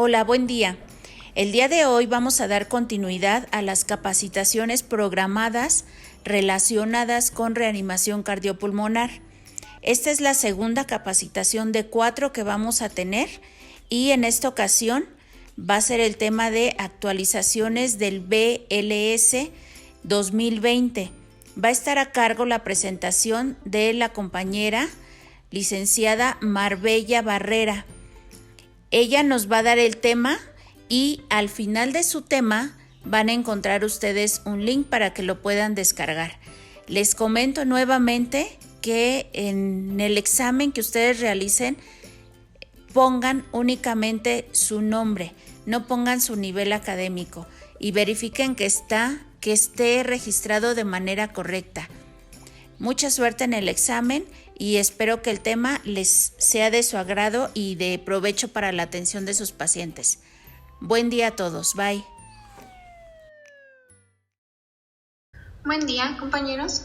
Hola, buen día. El día de hoy vamos a dar continuidad a las capacitaciones programadas relacionadas con reanimación cardiopulmonar. Esta es la segunda capacitación de 4 que vamos a tener y en esta ocasión va a ser el tema de actualizaciones del BLS 2020. Va a estar a cargo la presentación de la compañera licenciada Marbella Barrera. Ella nos va a dar el tema y al final de su tema van a encontrar ustedes un link para que lo puedan descargar. Les comento nuevamente que en el examen que ustedes realicen pongan únicamente su nombre, no pongan su nivel académico y verifiquen que esté registrado de manera correcta. Mucha suerte en el examen y espero que el tema les sea de su agrado y de provecho para la atención de sus pacientes. Buen día a todos, bye. Buen día, compañeros.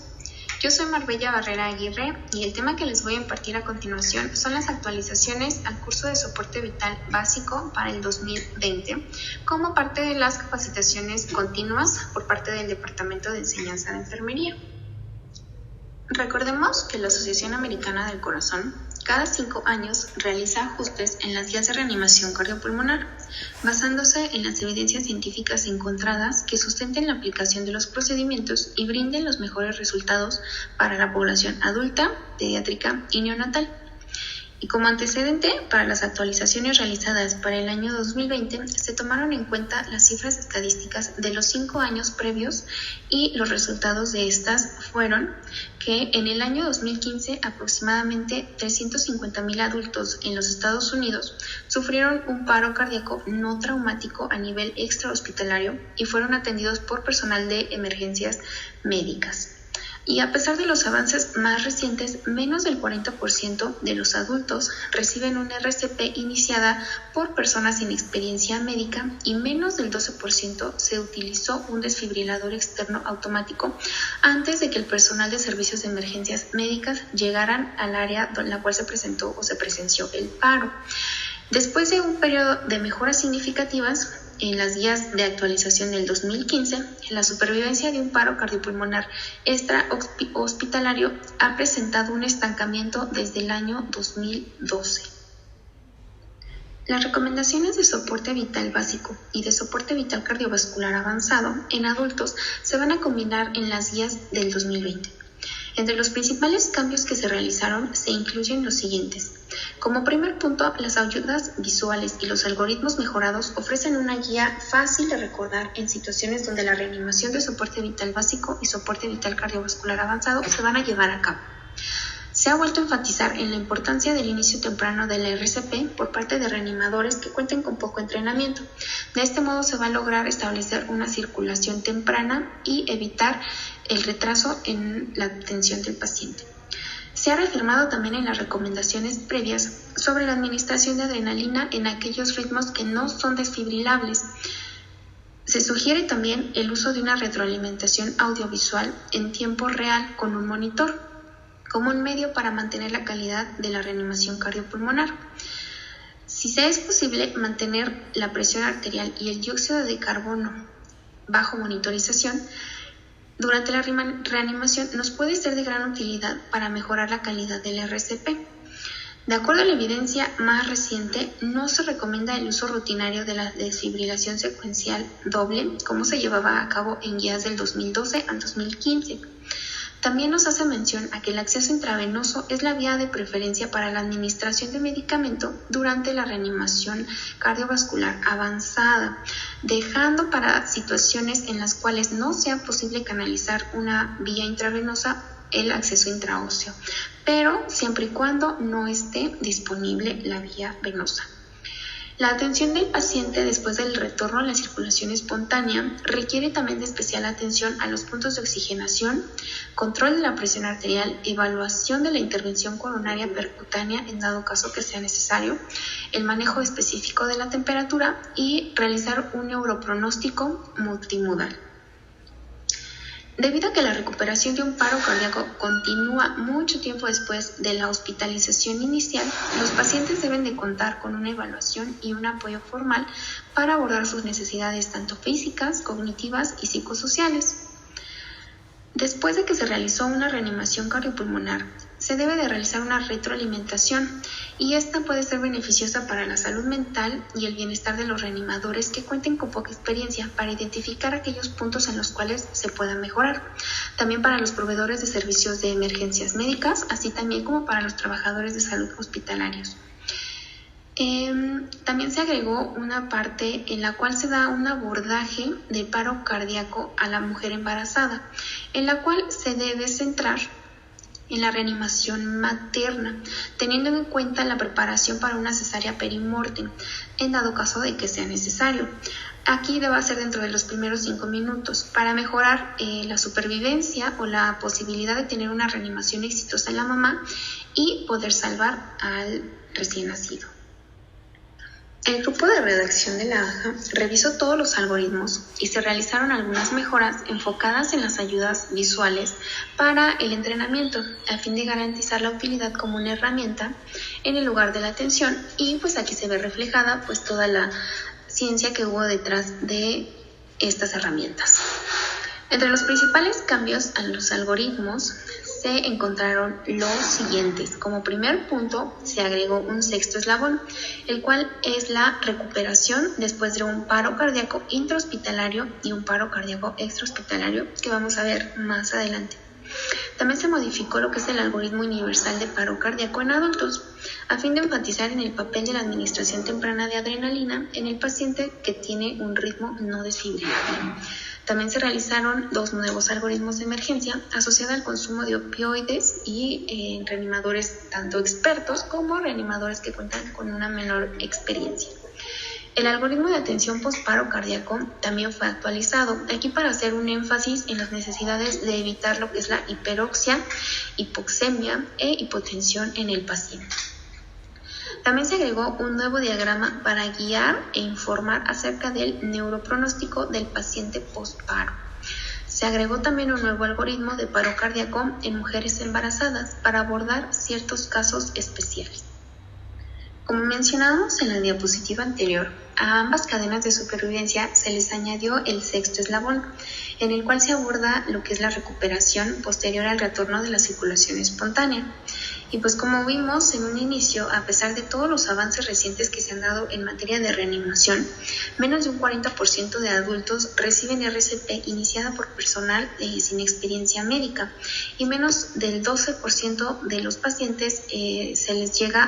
Yo soy Marbella Barrera Aguirre y el tema que les voy a impartir a continuación son las actualizaciones al curso de soporte vital básico para el 2020 como parte de las capacitaciones continuas por parte del Departamento de Enseñanza de Enfermería. Recordemos que la Asociación Americana del Corazón cada 5 años realiza ajustes en las guías de reanimación cardiopulmonar, basándose en las evidencias científicas encontradas que sustenten la aplicación de los procedimientos y brinden los mejores resultados para la población adulta, pediátrica y neonatal. Y como antecedente, para las actualizaciones realizadas para el año 2020, se tomaron en cuenta las cifras estadísticas de los 5 años previos y los resultados de estas fueron que en el año 2015 aproximadamente 350,000 adultos en los Estados Unidos sufrieron un paro cardíaco no traumático a nivel extrahospitalario y fueron atendidos por personal de emergencias médicas. Y a pesar de los avances más recientes, menos del 40% de los adultos reciben una RCP iniciada por personas sin experiencia médica y menos del 12% se utilizó un desfibrilador externo automático antes de que el personal de servicios de emergencias médicas llegaran al área en la cual se presentó o se presenció el paro. Después de un periodo de mejoras significativas, en las guías de actualización del 2015, la supervivencia de un paro cardiopulmonar extrahospitalario ha presentado un estancamiento desde el año 2012. Las recomendaciones de soporte vital básico y de soporte vital cardiovascular avanzado en adultos se van a combinar en las guías del 2020. Entre los principales cambios que se realizaron se incluyen los siguientes. Como primer punto, las ayudas visuales y los algoritmos mejorados ofrecen una guía fácil de recordar en situaciones donde la reanimación de soporte vital básico y soporte vital cardiovascular avanzado se van a llevar a cabo. Se ha vuelto a enfatizar en la importancia del inicio temprano de la RCP por parte de reanimadores que cuenten con poco entrenamiento. De este modo se va a lograr establecer una circulación temprana y evitar el retraso en la atención del paciente. Se ha reafirmado también en las recomendaciones previas sobre la administración de adrenalina en aquellos ritmos que no son desfibrilables. Se sugiere también el uso de una retroalimentación audiovisual en tiempo real con un monitor como un medio para mantener la calidad de la reanimación cardiopulmonar. Si se es posible mantener la presión arterial y el dióxido de carbono bajo monitorización, durante la reanimación nos puede ser de gran utilidad para mejorar la calidad del RCP. De acuerdo a la evidencia más reciente, no se recomienda el uso rutinario de la desfibrilación secuencial doble, como se llevaba a cabo en guías del 2012 al 2015. También nos hace mención a que el acceso intravenoso es la vía de preferencia para la administración de medicamento durante la reanimación cardiovascular avanzada, dejando para situaciones en las cuales no sea posible canalizar una vía intravenosa el acceso intraóseo, pero siempre y cuando no esté disponible la vía venosa. La atención del paciente después del retorno a la circulación espontánea requiere también de especial atención a los puntos de oxigenación, control de la presión arterial, evaluación de la intervención coronaria percutánea en dado caso que sea necesario, el manejo específico de la temperatura y realizar un neuropronóstico multimodal. Debido a que la recuperación de un paro cardíaco continúa mucho tiempo después de la hospitalización inicial, los pacientes deben de contar con una evaluación y un apoyo formal para abordar sus necesidades tanto físicas, cognitivas y psicosociales. Después de que se realizó una reanimación cardiopulmonar, se debe de realizar una retroalimentación y esta puede ser beneficiosa para la salud mental y el bienestar de los reanimadores que cuenten con poca experiencia para identificar aquellos puntos en los cuales se pueda mejorar. También para los proveedores de servicios de emergencias médicas, así también como para los trabajadores de salud hospitalarios. También se agregó una parte en la cual se da un abordaje de paro cardíaco a la mujer embarazada, en la cual se debe centrar en la reanimación materna, teniendo en cuenta la preparación para una cesárea perimortem, en dado caso de que sea necesario. Aquí debe ser dentro de los primeros 5 minutos para mejorar la supervivencia o la posibilidad de tener una reanimación exitosa en la mamá y poder salvar al recién nacido. El grupo de redacción de la AJA revisó todos los algoritmos y se realizaron algunas mejoras enfocadas en las ayudas visuales para el entrenamiento, a fin de garantizar la utilidad como una herramienta en el lugar de la atención, y pues aquí se ve reflejada pues toda la ciencia que hubo detrás de estas herramientas. Entre los principales cambios a los algoritmos se encontraron los siguientes. Como primer punto, se agregó un sexto eslabón, el cual es la recuperación después de un paro cardíaco intrahospitalario y un paro cardíaco extrahospitalario, que vamos a ver más adelante. También se modificó lo que es el algoritmo universal de paro cardíaco en adultos, a fin de enfatizar en el papel de la administración temprana de adrenalina en el paciente que tiene un ritmo no desfibrilable. También se realizaron 2 nuevos algoritmos de emergencia asociados al consumo de opioides y reanimadores tanto expertos como reanimadores que cuentan con una menor experiencia. El algoritmo de atención post-paro cardíaco también fue actualizado, aquí para hacer un énfasis en las necesidades de evitar lo que es la hiperoxia, hipoxemia e hipotensión en el paciente. También se agregó un nuevo diagrama para guiar e informar acerca del neuropronóstico del paciente post-paro. Se agregó también un nuevo algoritmo de paro cardíaco en mujeres embarazadas para abordar ciertos casos especiales. Como mencionamos en la diapositiva anterior, a ambas cadenas de supervivencia se les añadió el sexto eslabón, en el cual se aborda lo que es la recuperación posterior al retorno de la circulación espontánea. Y pues como vimos en un inicio, a pesar de todos los avances recientes que se han dado en materia de reanimación, menos de un 40% de adultos reciben RCP iniciada por personal sin experiencia médica, y menos del 12% de los pacientes se les llega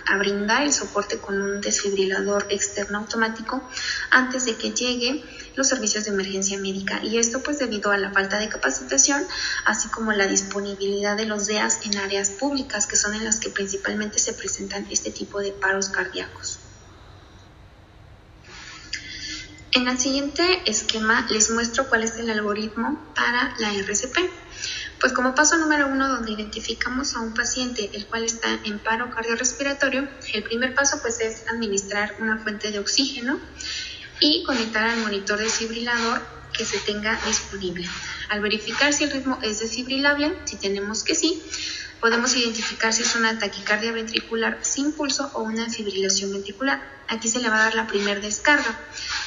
a brindar el soporte con un desfibrilador externo automático antes de que llegue los servicios de emergencia médica, y esto pues debido a la falta de capacitación, así como la disponibilidad de los DEAs en áreas públicas, que son en las que principalmente se presentan este tipo de paros cardíacos. En el siguiente esquema les muestro cuál es el algoritmo para la RCP. Pues como paso número 1, donde identificamos a un paciente el cual está en paro cardiorrespiratorio, el primer paso pues es administrar una fuente de oxígeno y conectar al monitor desfibrilador que se tenga disponible. Al verificar si el ritmo es desfibrilable, si tenemos que sí, podemos identificar si es una taquicardia ventricular sin pulso o una fibrilación ventricular. Aquí se le va a dar la primera descarga.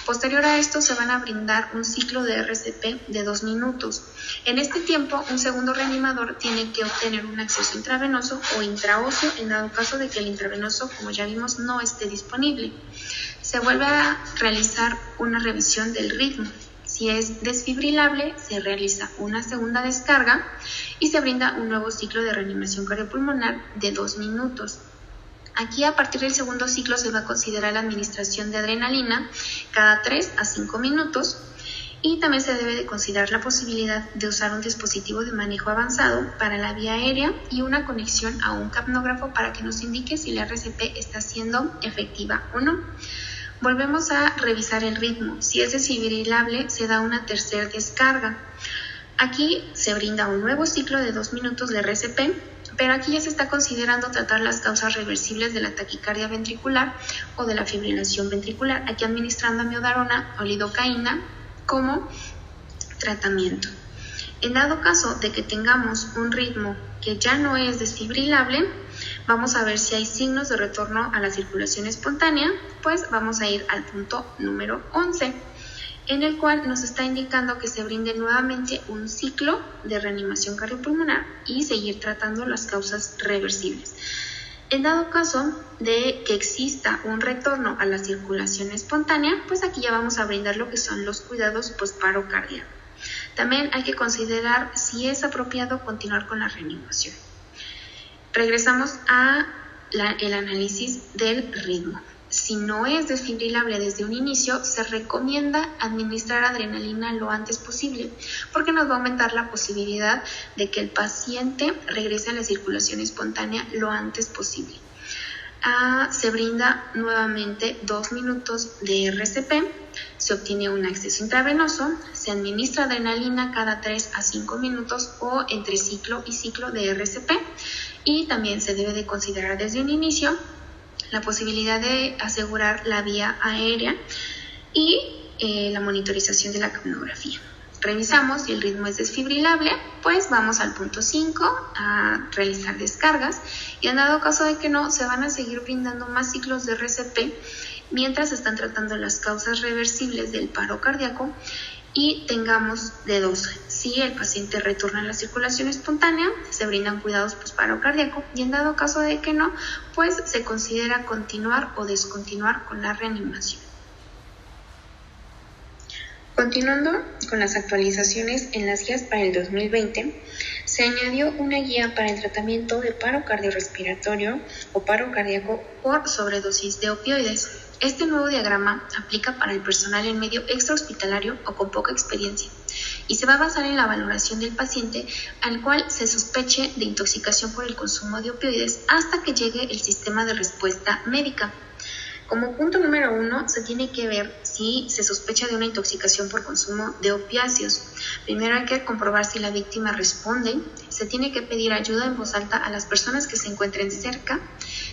Posterior a esto se van a brindar un ciclo de RCP de 2 minutos. En este tiempo, un segundo reanimador tiene que obtener un acceso intravenoso o intraóseo en dado caso de que el intravenoso, como ya vimos, no esté disponible. Se vuelve a realizar una revisión del ritmo. Si es desfibrilable, se realiza una segunda descarga y se brinda un nuevo ciclo de reanimación cardiopulmonar de 2 minutos. Aquí, a partir del segundo ciclo, se va a considerar la administración de adrenalina cada 3 a 5 minutos, y también se debe de considerar la posibilidad de usar un dispositivo de manejo avanzado para la vía aérea y una conexión a un capnógrafo para que nos indique si la RCP está siendo efectiva o no. Volvemos a revisar el ritmo. Si es desfibrilable, se da una tercera descarga. Aquí se brinda un nuevo ciclo de 2 minutos de RCP, pero aquí ya se está considerando tratar las causas reversibles de la taquicardia ventricular o de la fibrilación ventricular, aquí administrando amiodarona o lidocaína como tratamiento. En dado caso de que tengamos un ritmo que ya no es desfibrilable, vamos a ver si hay signos de retorno a la circulación espontánea, pues vamos a ir al punto número 11, en el cual nos está indicando que se brinde nuevamente un ciclo de reanimación cardiopulmonar y seguir tratando las causas reversibles. En dado caso de que exista un retorno a la circulación espontánea, pues aquí ya vamos a brindar lo que son los cuidados posparo cardíaco. También hay que considerar si es apropiado continuar con la reanimación. Regresamos el análisis del ritmo. Si no es desfibrilable desde un inicio, se recomienda administrar adrenalina lo antes posible, porque nos va a aumentar la posibilidad de que el paciente regrese a la circulación espontánea lo antes posible. Se brinda nuevamente 2 minutos de RCP, se obtiene un acceso intravenoso, se administra adrenalina cada 3 a 5 minutos o entre ciclo y ciclo de RCP, y también se debe de considerar desde un inicio la posibilidad de asegurar la vía aérea y la monitorización de la capnografía. Revisamos si el ritmo es desfibrilable, pues vamos al punto 5 a realizar descargas, y en dado caso de que no, se van a seguir brindando más ciclos de RCP mientras están tratando las causas reversibles del paro cardíaco, y tengamos de 2. Si el paciente retorna a la circulación espontánea, se brindan cuidados posparo cardíaco, y en dado caso de que no, pues se considera continuar o descontinuar con la reanimación. Continuando con las actualizaciones en las guías para el 2020, se añadió una guía para el tratamiento de paro cardiorrespiratorio o paro cardíaco por sobredosis de opioides. Este nuevo diagrama aplica para el personal en medio extrahospitalario o con poca experiencia, y se va a basar en la valoración del paciente al cual se sospeche de intoxicación por el consumo de opioides hasta que llegue el sistema de respuesta médica. Como punto número 1, se tiene que ver si se sospecha de una intoxicación por consumo de opiáceos. Primero hay que comprobar si la víctima responde, se tiene que pedir ayuda en voz alta a las personas que se encuentren cerca,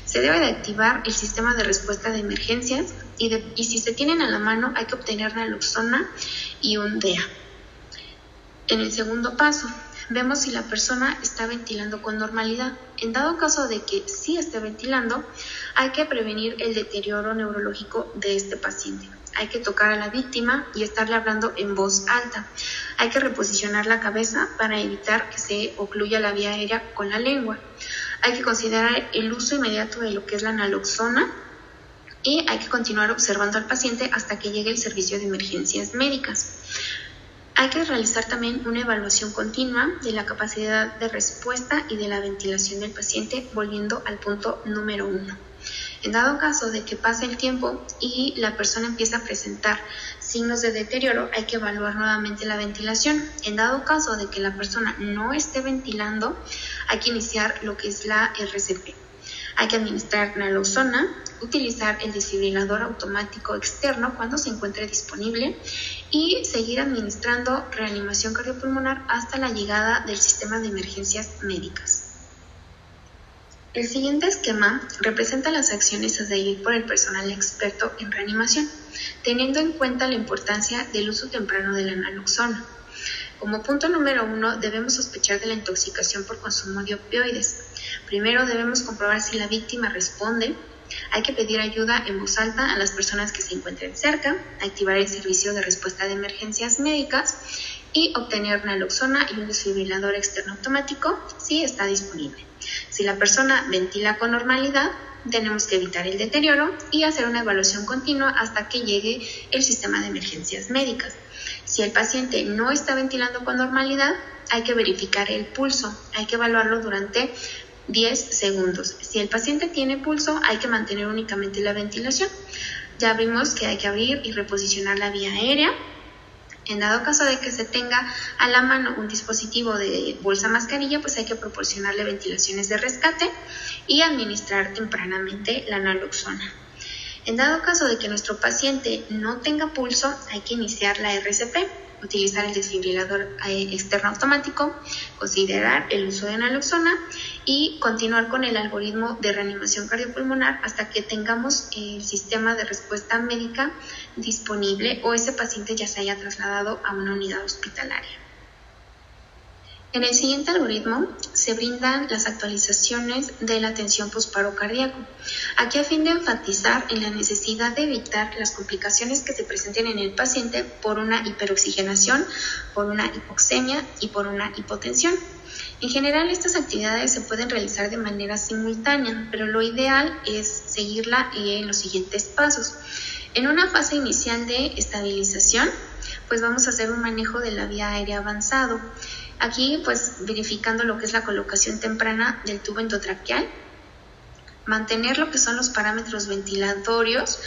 se debe de activar el sistema de respuesta de emergencias y si se tienen a la mano hay que obtener naloxona y un DEA. En el segundo paso, vemos si la persona está ventilando con normalidad. En dado caso de que sí esté ventilando, hay que prevenir el deterioro neurológico de este paciente. Hay que tocar a la víctima y estarle hablando en voz alta. Hay que reposicionar la cabeza para evitar que se ocluya la vía aérea con la lengua. Hay que considerar el uso inmediato de lo que es la naloxona y hay que continuar observando al paciente hasta que llegue el servicio de emergencias médicas. Hay que realizar también una evaluación continua de la capacidad de respuesta y de la ventilación del paciente, volviendo al punto número 1. En dado caso de que pase el tiempo y la persona empieza a presentar signos de deterioro, hay que evaluar nuevamente la ventilación. En dado caso de que la persona no esté ventilando, hay que iniciar lo que es la RCP. Hay que administrar naloxona, utilizar el desfibrilador automático externo cuando se encuentre disponible y seguir administrando reanimación cardiopulmonar hasta la llegada del sistema de emergencias médicas. El siguiente esquema representa las acciones a seguir por el personal experto en reanimación, teniendo en cuenta la importancia del uso temprano de la naloxona. Como punto número 1, debemos sospechar de la intoxicación por consumo de opioides. Primero debemos comprobar si la víctima responde. Hay que pedir ayuda en voz alta a las personas que se encuentren cerca, activar el servicio de respuesta de emergencias médicas y obtener naloxona y un desfibrilador externo automático si está disponible. Si la persona ventila con normalidad, tenemos que evitar el deterioro y hacer una evaluación continua hasta que llegue el sistema de emergencias médicas. Si el paciente no está ventilando con normalidad, hay que verificar el pulso, hay que evaluarlo durante 10 segundos. Si el paciente tiene pulso, hay que mantener únicamente la ventilación. Ya vimos que hay que abrir y reposicionar la vía aérea. En dado caso de que se tenga a la mano un dispositivo de bolsa mascarilla, pues hay que proporcionarle ventilaciones de rescate y administrar tempranamente la naloxona. En dado caso de que nuestro paciente no tenga pulso, hay que iniciar la RCP, utilizar el desfibrilador externo automático, considerar el uso de naloxona y continuar con el algoritmo de reanimación cardiopulmonar hasta que tengamos el sistema de respuesta médica disponible o ese paciente ya se haya trasladado a una unidad hospitalaria. En el siguiente algoritmo se brindan las actualizaciones de la atención posparo cardíaco. Aquí, a fin de enfatizar en la necesidad de evitar las complicaciones que se presenten en el paciente por una hiperoxigenación, por una hipoxemia y por una hipotensión. En general, estas actividades se pueden realizar de manera simultánea, pero lo ideal es seguirla en los siguientes pasos. En una fase inicial de estabilización, pues vamos a hacer un manejo de la vía aérea avanzado. Aquí, pues, verificando lo que es la colocación temprana del tubo endotraqueal, mantener lo que son los parámetros ventilatorios,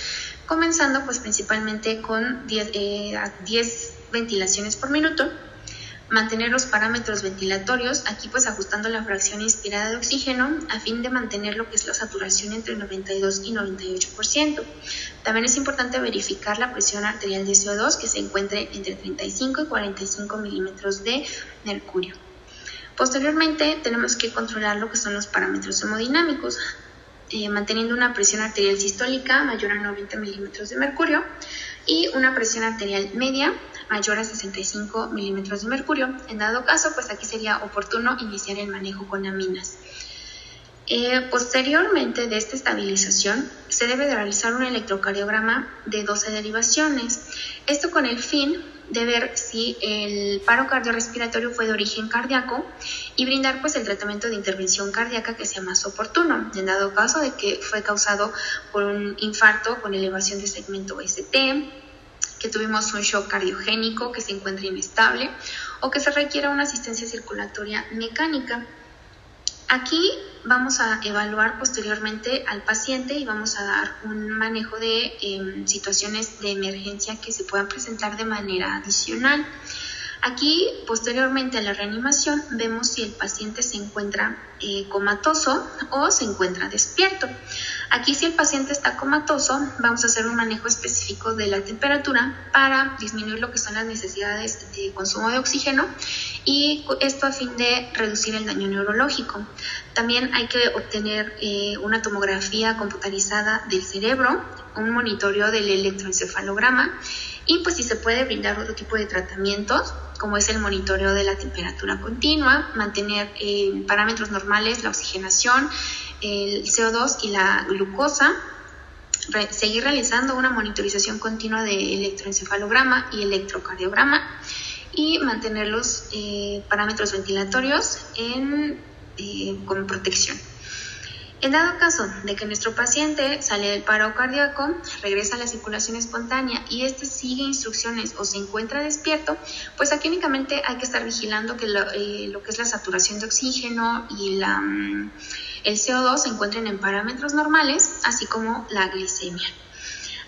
comenzando pues principalmente con 10 ventilaciones por minuto, mantener los parámetros ventilatorios, aquí pues ajustando la fracción inspirada de oxígeno a fin de mantener lo que es la saturación entre 92 y 98%. También es importante verificar la presión arterial de CO2 que se encuentre entre 35 y 45 milímetros de mercurio. Posteriormente tenemos que controlar lo que son los parámetros hemodinámicos, manteniendo una presión arterial sistólica mayor a 90 milímetros de mercurio y una presión arterial media mayor a 65 milímetros de mercurio. En dado caso, pues aquí sería oportuno iniciar el manejo con aminas. Posteriormente de esta estabilización, se debe de realizar un electrocardiograma de 12 derivaciones. Esto con el fin de ver si el paro cardiorrespiratorio fue de origen cardíaco y brindar pues el tratamiento de intervención cardíaca que sea más oportuno. En dado caso de que fue causado por un infarto con elevación de segmento ST, que tuvimos un shock cardiogénico que se encuentra inestable o que se requiera una asistencia circulatoria mecánica. Aquí vamos a evaluar posteriormente al paciente y vamos a dar un manejo de situaciones de emergencia que se puedan presentar de manera adicional. Aquí, posteriormente a la reanimación, vemos si el paciente se encuentra comatoso o se encuentra despierto. Aquí, si el paciente está comatoso, vamos a hacer un manejo específico de la temperatura para disminuir lo que son las necesidades de consumo de oxígeno y esto a fin de reducir el daño neurológico. También hay que obtener una tomografía computarizada del cerebro, un monitoreo del electroencefalograma y pues si se puede brindar otro tipo de tratamientos como es el monitoreo de la temperatura continua, mantener parámetros normales, la oxigenación, el CO2 y la glucosa, seguir realizando una monitorización continua de electroencefalograma y electrocardiograma y mantener los parámetros ventilatorios con protección. En dado caso de que nuestro paciente sale del paro cardíaco, regresa a la circulación espontánea y este sigue instrucciones o se encuentra despierto, pues aquí únicamente hay que estar vigilando que lo que es la saturación de oxígeno y el CO2 se encuentren en parámetros normales, así como la glicemia.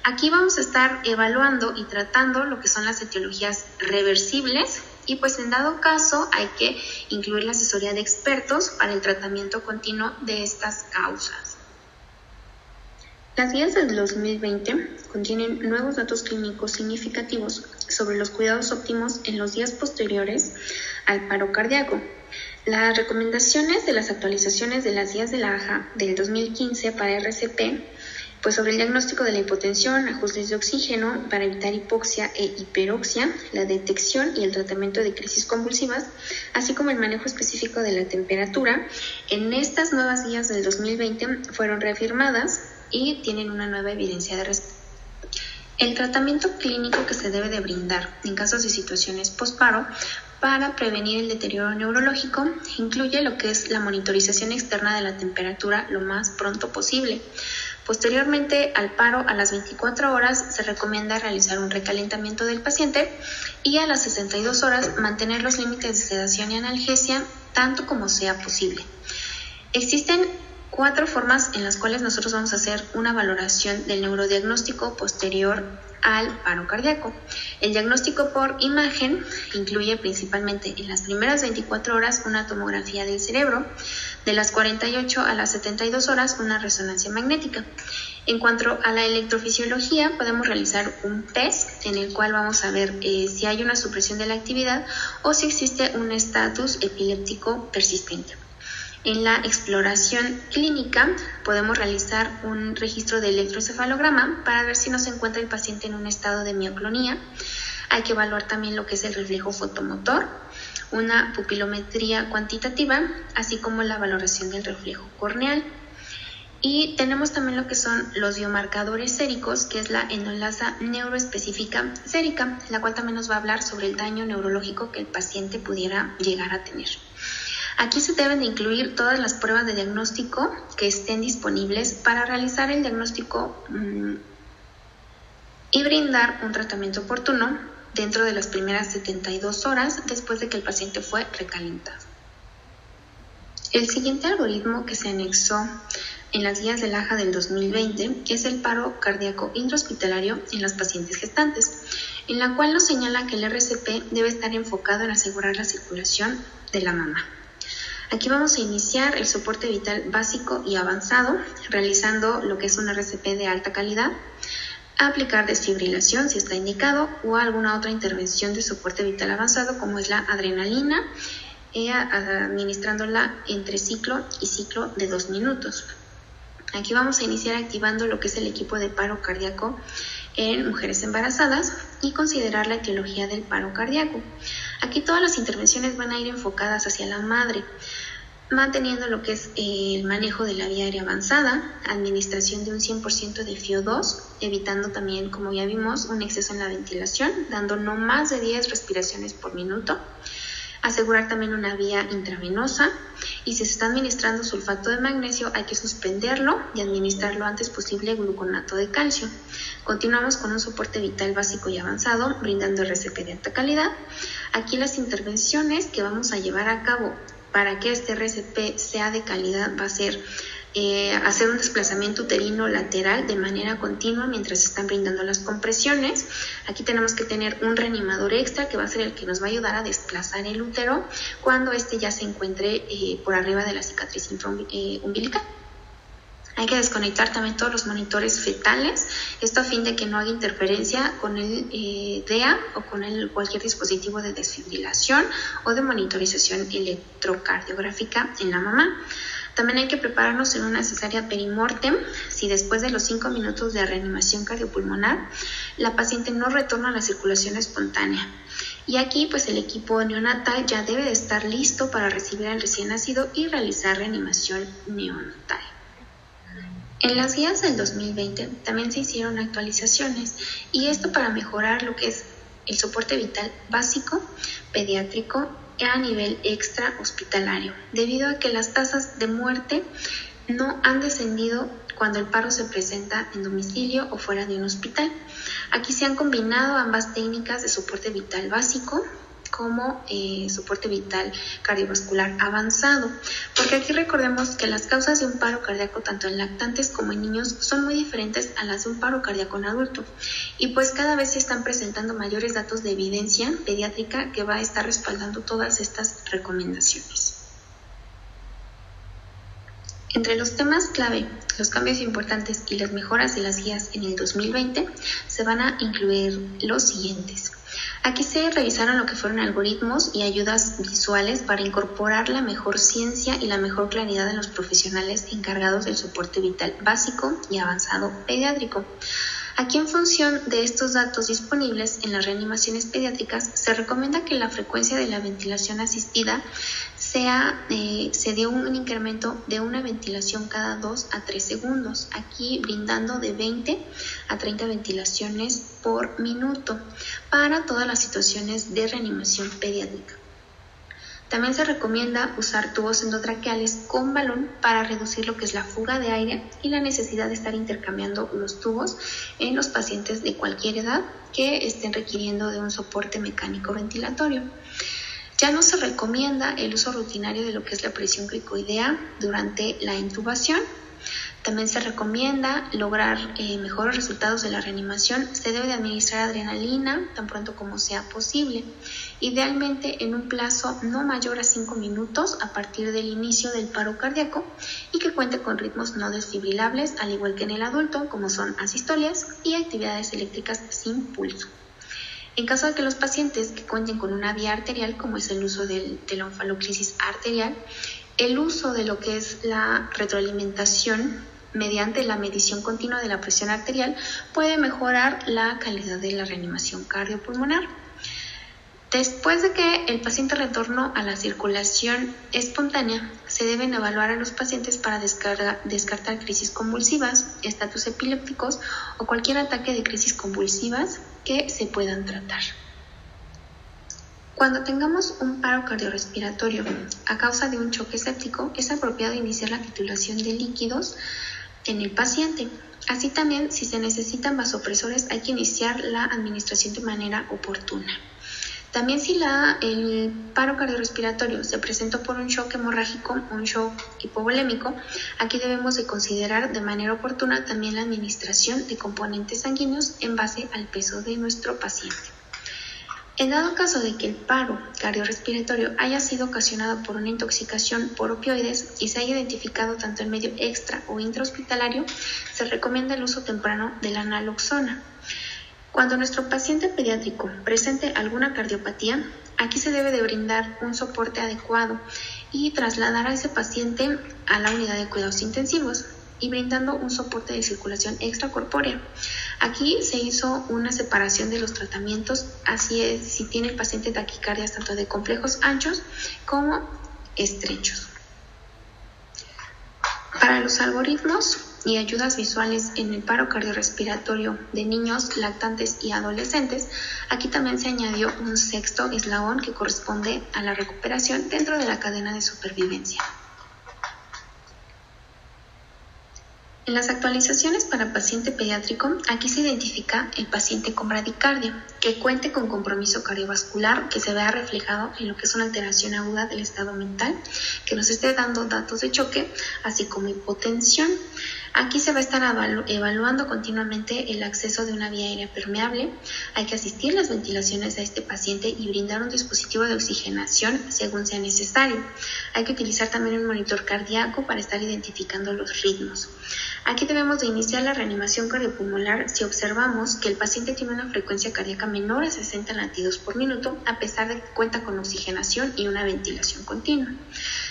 Aquí vamos a estar evaluando y tratando lo que son las etiologías reversibles y pues en dado caso hay que incluir la asesoría de expertos para el tratamiento continuo de estas causas. Las guías del 2020 contienen nuevos datos clínicos significativos sobre los cuidados óptimos en los días posteriores al paro cardíaco. Las recomendaciones de las actualizaciones de las guías de la AHA del 2015 para RCP, pues sobre el diagnóstico de la hipotensión, ajustes de oxígeno para evitar hipoxia e hiperoxia, la detección y el tratamiento de crisis convulsivas, así como el manejo específico de la temperatura, en estas nuevas guías del 2020 fueron reafirmadas y tienen una nueva evidencia de respaldo. El tratamiento clínico que se debe de brindar en casos de situaciones posparo para prevenir el deterioro neurológico incluye lo que es la monitorización externa de la temperatura lo más pronto posible. Posteriormente al paro, a las 24 horas se recomienda realizar un recalentamiento del paciente y a las 62 horas mantener los límites de sedación y analgesia tanto como sea posible. Existen 4 formas en las cuales nosotros vamos a hacer una valoración del neurodiagnóstico posterior al paro cardíaco. El diagnóstico por imagen incluye principalmente en las primeras 24 horas una tomografía del cerebro, de las 48 a las 72 horas una resonancia magnética. En cuanto a la electrofisiología, podemos realizar un test en el cual vamos a ver si hay una supresión de la actividad o si existe un estatus epiléptico persistente. En la exploración clínica podemos realizar un registro de electroencefalograma para ver si no se encuentra el paciente en un estado de mioclonía. Hay que evaluar también lo que es el reflejo fotomotor. una pupilometría cuantitativa, así como la valoración del reflejo corneal. Y tenemos también lo que son los biomarcadores séricos, que es la enolasa neuroespecífica sérica, la cual también nos va a hablar sobre el daño neurológico que el paciente pudiera llegar a tener. Aquí se deben de incluir todas las pruebas de diagnóstico que estén disponibles para realizar el diagnóstico y brindar un tratamiento oportuno dentro de las primeras 72 horas después de que el paciente fue recalentado. El siguiente algoritmo que se anexó en las guías del AJA del 2020 es el paro cardíaco intrahospitalario en las pacientes gestantes, en la cual nos señala que el RCP debe estar enfocado en asegurar la circulación de la mamá. Aquí vamos a iniciar el soporte vital básico y avanzado, realizando lo que es un RCP de alta calidad, aplicar desfibrilación si está indicado o alguna otra intervención de soporte vital avanzado como es la adrenalina, administrándola entre ciclo y ciclo de 2 minutos. Aquí vamos a iniciar activando lo que es el equipo de paro cardíaco en mujeres embarazadas y considerar la etiología del paro cardíaco. Aquí todas las intervenciones van a ir enfocadas hacia la madre, manteniendo lo que es el manejo de la vía aérea avanzada, administración de un 100% de FiO2, evitando también, como ya vimos, un exceso en la ventilación, dando no más de 10 respiraciones por minuto. Asegurar también una vía intravenosa y si se está administrando sulfato de magnesio hay que suspenderlo y administrar lo antes posible gluconato de calcio. Continuamos con un soporte vital básico y avanzado brindando RCP de alta calidad. Aquí las intervenciones que vamos a llevar a cabo para que este RCP sea de calidad va a ser hacer un desplazamiento uterino lateral de manera continua mientras se están brindando las compresiones. Aquí tenemos que tener un reanimador extra que va a ser el que nos va a ayudar a desplazar el útero cuando este ya se encuentre por arriba de la cicatriz umbilical. Hay que desconectar también todos los monitores fetales, esto a fin de que no haga interferencia con el DEA o con cualquier dispositivo de desfibrilación o de monitorización electrocardiográfica en la mamá. También hay que prepararnos en una cesárea perimortem si después de los 5 minutos de reanimación cardiopulmonar la paciente no retorna a la circulación espontánea. Y aquí pues el equipo neonatal ya debe de estar listo para recibir al recién nacido y realizar reanimación neonatal. En las guías del 2020 también se hicieron actualizaciones y esto para mejorar lo que es el soporte vital básico, pediátrico a nivel extra hospitalario, debido a que las tasas de muerte no han descendido cuando el paro se presenta en domicilio o fuera de un hospital. Aquí se han combinado ambas técnicas de soporte vital básico como soporte vital cardiovascular avanzado, porque aquí recordemos que las causas de un paro cardíaco tanto en lactantes como en niños son muy diferentes a las de un paro cardíaco en adulto y pues cada vez se están presentando mayores datos de evidencia pediátrica que va a estar respaldando todas estas recomendaciones. Entre los temas clave, los cambios importantes y las mejoras de las guías en el 2020 se van a incluir los siguientes. Aquí se revisaron lo que fueron algoritmos y ayudas visuales para incorporar la mejor ciencia y la mejor claridad en los profesionales encargados del soporte vital básico y avanzado pediátrico. Aquí en función de estos datos disponibles en las reanimaciones pediátricas se recomienda que la frecuencia de la ventilación asistida se dé un incremento de una ventilación cada 2 a 3 segundos, aquí brindando de 20 a 30 ventilaciones por minuto para todas las situaciones de reanimación pediátrica. También se recomienda usar tubos endotraqueales con balón para reducir lo que es la fuga de aire y la necesidad de estar intercambiando los tubos en los pacientes de cualquier edad que estén requiriendo de un soporte mecánico ventilatorio. Ya no se recomienda el uso rutinario de lo que es la presión cricoidea durante la intubación. También se recomienda lograr mejores resultados de la reanimación. Se debe de administrar adrenalina tan pronto como sea posible, idealmente en un plazo no mayor a 5 minutos a partir del inicio del paro cardíaco y que cuente con ritmos no desfibrilables, al igual que en el adulto, como son asistolias y actividades eléctricas sin pulso. En caso de que los pacientes que cuenten con una vía arterial, como es el uso de la onfaloclisis arterial, el uso de lo que es la retroalimentación mediante la medición continua de la presión arterial puede mejorar la calidad de la reanimación cardiopulmonar. Después de que el paciente retornó a la circulación espontánea, se deben evaluar a los pacientes para descartar crisis convulsivas, estatus epilépticos o cualquier ataque de crisis convulsivas que se puedan tratar. Cuando tengamos un paro cardiorrespiratorio a causa de un choque séptico, es apropiado iniciar la titulación de líquidos en el paciente. Así también, si se necesitan vasopresores, hay que iniciar la administración de manera oportuna. También si el paro cardiorrespiratorio se presentó por un shock hemorrágico o un shock hipovolémico, aquí debemos de considerar de manera oportuna también la administración de componentes sanguíneos en base al peso de nuestro paciente. En dado caso de que el paro cardiorrespiratorio haya sido ocasionado por una intoxicación por opioides y se haya identificado tanto en medio extra o intrahospitalario, se recomienda el uso temprano de la naloxona. Cuando nuestro paciente pediátrico presente alguna cardiopatía, aquí se debe de brindar un soporte adecuado y trasladar a ese paciente a la unidad de cuidados intensivos y brindando un soporte de circulación extracorpórea. Aquí se hizo una separación de los tratamientos, así es si tiene el paciente taquicardias tanto de complejos anchos como estrechos. Para los algoritmos y ayudas visuales en el paro cardiorrespiratorio de niños, lactantes y adolescentes, aquí también se añadió un sexto eslabón que corresponde a la recuperación dentro de la cadena de supervivencia. En las actualizaciones para paciente pediátrico, aquí se identifica el paciente con bradicardia, que cuente con compromiso cardiovascular, que se vea reflejado en lo que es una alteración aguda del estado mental, que nos esté dando datos de choque, así como hipotensión. Aquí se va a estar evaluando continuamente el acceso de una vía aérea permeable. Hay que asistir las ventilaciones a este paciente y brindar un dispositivo de oxigenación según sea necesario. Hay que utilizar también un monitor cardíaco para estar identificando los ritmos. Aquí debemos de iniciar la reanimación cardiopulmonar si observamos que el paciente tiene una frecuencia cardíaca menor a 60 latidos por minuto, a pesar de que cuenta con oxigenación y una ventilación continua.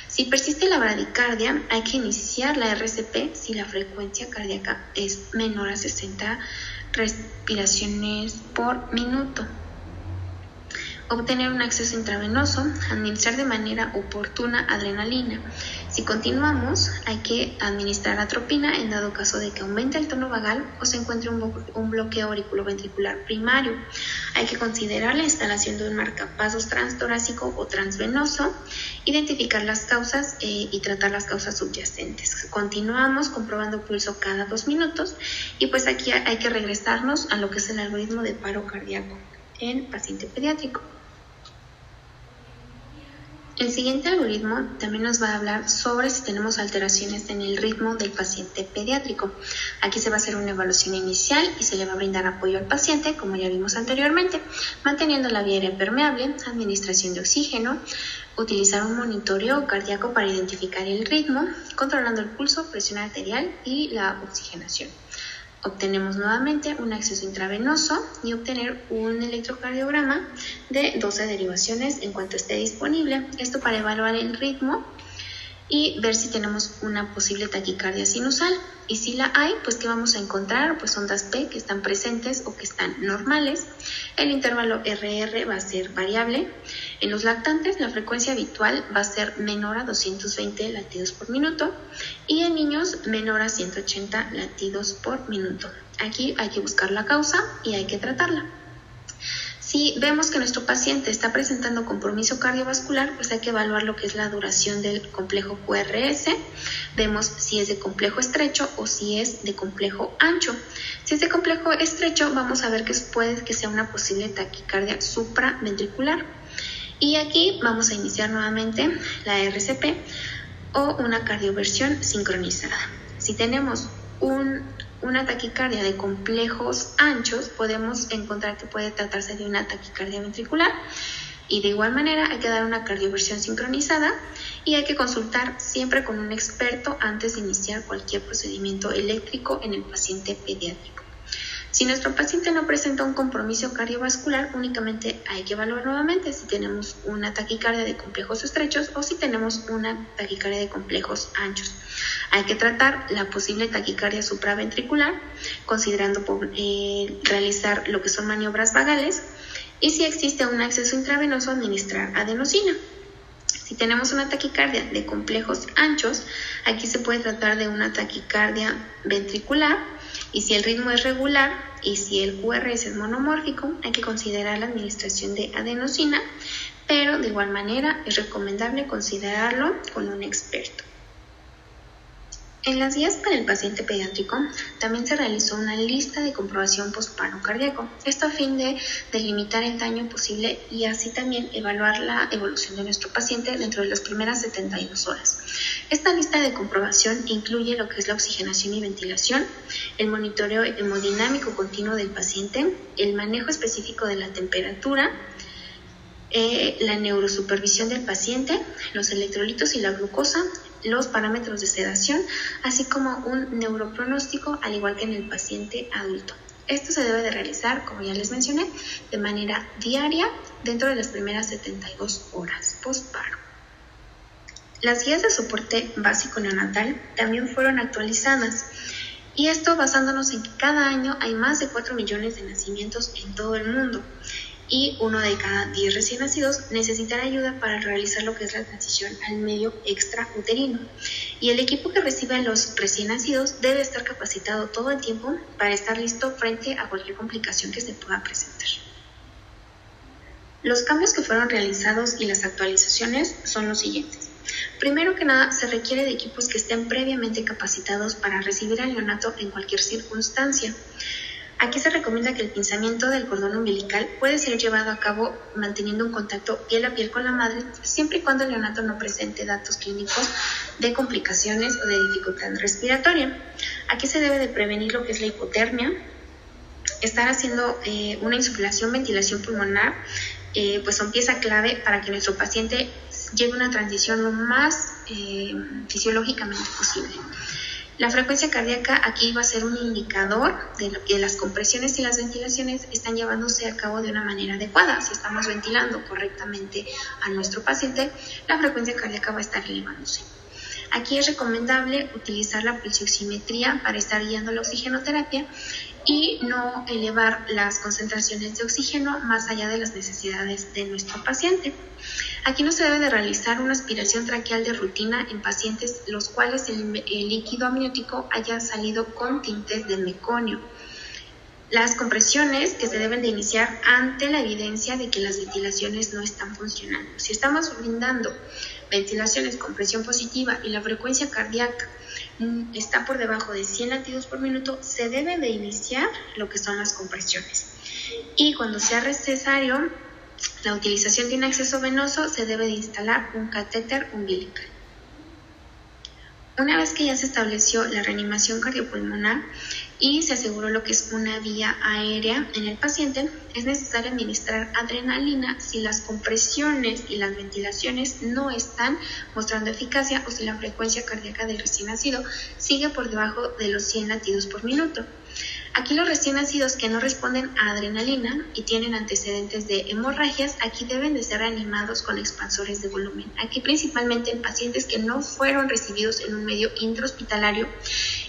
Si persiste la bradicardia, hay que iniciar la RCP si la frecuencia cardíaca es menor a 60 respiraciones por minuto. Obtener un acceso intravenoso, administrar de manera oportuna adrenalina. Si continuamos, hay que administrar atropina en dado caso de que aumente el tono vagal o se encuentre un bloqueo auriculoventricular primario. Hay que considerar la instalación de un marcapasos transtorácico o transvenoso, identificar las causas y tratar las causas subyacentes. Continuamos comprobando pulso cada 2 minutos y pues aquí hay que regresarnos a lo que es el algoritmo de paro cardíaco en paciente pediátrico. El siguiente algoritmo también nos va a hablar sobre si tenemos alteraciones en el ritmo del paciente pediátrico. Aquí se va a hacer una evaluación inicial y se le va a brindar apoyo al paciente, como ya vimos anteriormente, manteniendo la vía aérea permeable, administración de oxígeno, utilizar un monitoreo cardíaco para identificar el ritmo, controlando el pulso, presión arterial y la oxigenación. Obtenemos nuevamente un acceso intravenoso y obtener un electrocardiograma de 12 derivaciones en cuanto esté disponible. Esto para evaluar el ritmo y ver si tenemos una posible taquicardia sinusal. Y si la hay, pues ¿qué vamos a encontrar? Pues ondas P que están presentes o que están normales. El intervalo RR va a ser variable. En los lactantes la frecuencia habitual va a ser menor a 220 latidos por minuto y en niños menor a 180 latidos por minuto. Aquí hay que buscar la causa y hay que tratarla. Si vemos que nuestro paciente está presentando compromiso cardiovascular, pues hay que evaluar lo que es la duración del complejo QRS. Vemos si es de complejo estrecho o si es de complejo ancho. Si es de complejo estrecho, vamos a ver que puede que sea una posible taquicardia supraventricular. Y aquí vamos a iniciar nuevamente la RCP o una cardioversión sincronizada. Si tenemos una taquicardia de complejos anchos, podemos encontrar que puede tratarse de una taquicardia ventricular y de igual manera hay que dar una cardioversión sincronizada y hay que consultar siempre con un experto antes de iniciar cualquier procedimiento eléctrico en el paciente pediátrico. Si nuestro paciente no presenta un compromiso cardiovascular, únicamente hay que evaluar nuevamente si tenemos una taquicardia de complejos estrechos o si tenemos una taquicardia de complejos anchos. Hay que tratar la posible taquicardia supraventricular, considerando realizar lo que son maniobras vagales y si existe un acceso intravenoso, administrar adenosina. Si tenemos una taquicardia de complejos anchos, aquí se puede tratar de una taquicardia ventricular, y si el ritmo es regular y si el QRS es monomórfico, hay que considerar la administración de adenosina, pero de igual manera es recomendable considerarlo con un experto. En las guías para el paciente pediátrico también se realizó una lista de comprobación postparo cardíaco, esto a fin de delimitar el daño posible y así también evaluar la evolución de nuestro paciente dentro de las primeras 72 horas. Esta lista de comprobación incluye lo que es la oxigenación y ventilación, el monitoreo hemodinámico continuo del paciente, el manejo específico de la temperatura, la neurosupervisión del paciente, los electrolitos y la glucosa, los parámetros de sedación, así como un neuropronóstico, al igual que en el paciente adulto. Esto se debe de realizar, como ya les mencioné, de manera diaria dentro de las primeras 72 horas postparo. Las guías de soporte básico neonatal también fueron actualizadas, y esto basándonos en que cada año hay más de 4 millones de nacimientos en todo el mundo, y 1 de cada 10 recién nacidos necesitará ayuda para realizar lo que es la transición al medio extrauterino. Y el equipo que recibe a los recién nacidos debe estar capacitado todo el tiempo para estar listo frente a cualquier complicación que se pueda presentar. Los cambios que fueron realizados y las actualizaciones son los siguientes. Primero que nada, se requiere de equipos que estén previamente capacitados para recibir al neonato en cualquier circunstancia. Aquí se recomienda que el pinzamiento del cordón umbilical puede ser llevado a cabo manteniendo un contacto piel a piel con la madre, siempre y cuando el neonato no presente datos clínicos de complicaciones o de dificultad respiratoria. Aquí se debe de prevenir lo que es la hipotermia, estar haciendo una insuflación, ventilación pulmonar, pues son pieza clave para que nuestro paciente lleve una transición lo más fisiológicamente posible. La frecuencia cardíaca aquí va a ser un indicador de lo que las compresiones y las ventilaciones están llevándose a cabo de una manera adecuada. Si estamos ventilando correctamente a nuestro paciente, la frecuencia cardíaca va a estar elevándose. Aquí es recomendable utilizar la pulsioximetría para estar guiando la oxigenoterapia y no elevar las concentraciones de oxígeno más allá de las necesidades de nuestro paciente. Aquí no se debe de realizar una aspiración traqueal de rutina en pacientes los cuales el líquido amniótico haya salido con tintes de meconio. Las compresiones que se deben de iniciar ante la evidencia de que las ventilaciones no están funcionando. Si estamos brindando ventilaciones con presión positiva y la frecuencia cardíaca está por debajo de 100 latidos por minuto, se debe de iniciar lo que son las compresiones. Y cuando sea necesario la utilización de un acceso venoso, se debe de instalar un catéter umbilical. Una vez que ya se estableció la reanimación cardiopulmonar y se aseguró lo que es una vía aérea en el paciente, es necesario administrar adrenalina si las compresiones y las ventilaciones no están mostrando eficacia o si la frecuencia cardíaca del recién nacido sigue por debajo de los 100 latidos por minuto. Aquí los recién nacidos que no responden a adrenalina y tienen antecedentes de hemorragias, aquí deben de ser reanimados con expansores de volumen. Aquí principalmente en pacientes que no fueron recibidos en un medio intrahospitalario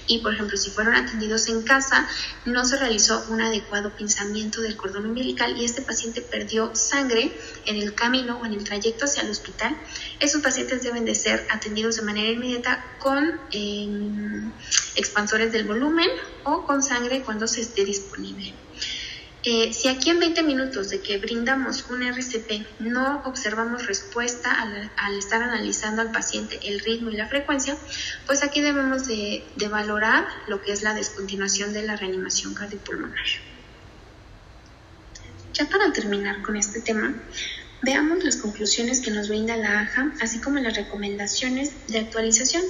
y, por ejemplo, si fueron atendidos en casa, no se realizó un adecuado pinzamiento del cordón umbilical y este paciente perdió sangre en el camino o en el trayecto hacia el hospital. Esos pacientes deben de ser atendidos de manera inmediata con expansores del volumen o con sangre cuando se esté disponible. Si aquí en 20 minutos de que brindamos un RCP no observamos respuesta al estar analizando al paciente el ritmo y la frecuencia, pues aquí debemos de valorar lo que es la descontinuación de la reanimación cardiopulmonar. Ya para terminar con este tema, veamos las conclusiones que nos brinda la AJA, así como las recomendaciones de actualización.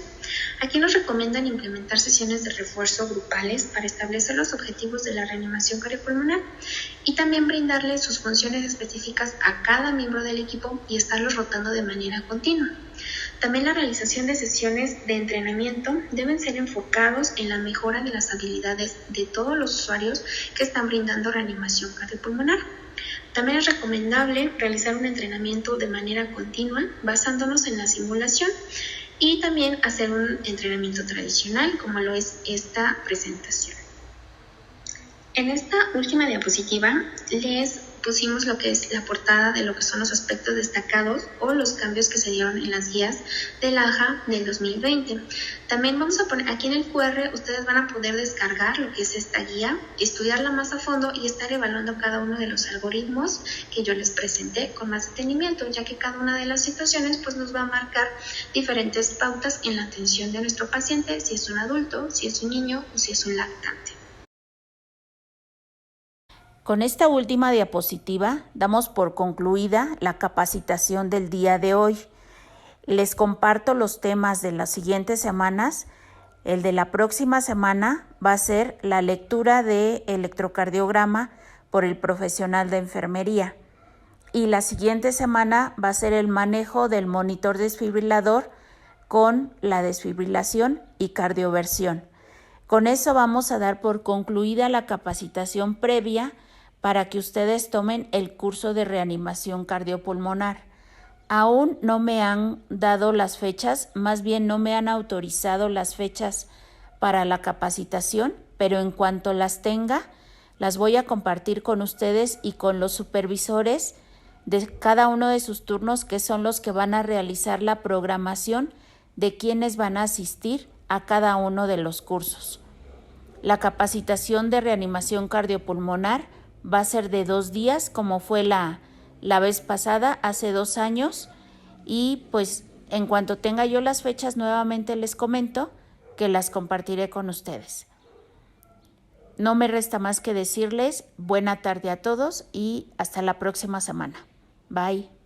Aquí nos recomiendan implementar sesiones de refuerzo grupales para establecer los objetivos de la reanimación cardiopulmonar y también brindarle sus funciones específicas a cada miembro del equipo y estarlos rotando de manera continua. También la realización de sesiones de entrenamiento deben ser enfocados en la mejora de las habilidades de todos los usuarios que están brindando reanimación cardiopulmonar. También es recomendable realizar un entrenamiento de manera continua basándonos en la simulación y también hacer un entrenamiento tradicional como lo es esta presentación. En esta última diapositiva les pusimos lo que es la portada de lo que son los aspectos destacados o los cambios que se dieron en las guías del AJA del 2020. También vamos a poner aquí en el QR, ustedes van a poder descargar lo que es esta guía, estudiarla más a fondo y estar evaluando cada uno de los algoritmos que yo les presenté con más detenimiento, ya que cada una de las situaciones pues nos va a marcar diferentes pautas en la atención de nuestro paciente, si es un adulto, si es un niño o si es un lactante. Con esta última diapositiva damos por concluida la capacitación del día de hoy. Les comparto los temas de las siguientes semanas. El de la próxima semana va a ser la lectura de electrocardiograma por el profesional de enfermería. Y la siguiente semana va a ser el manejo del monitor desfibrilador con la desfibrilación y cardioversión. Con eso vamos a dar por concluida la capacitación previa para que ustedes tomen el curso de reanimación cardiopulmonar. Aún no me han dado las fechas, más bien no me han autorizado las fechas para la capacitación, pero en cuanto las tenga, las voy a compartir con ustedes y con los supervisores de cada uno de sus turnos, que son los que van a realizar la programación de quienes van a asistir a cada uno de los cursos. La capacitación de reanimación cardiopulmonar va a ser de 2 días, como fue la vez pasada, hace 2 años, y pues en cuanto tenga yo las fechas nuevamente les comento que las compartiré con ustedes. No me resta más que decirles buena tarde a todos y hasta la próxima semana. Bye.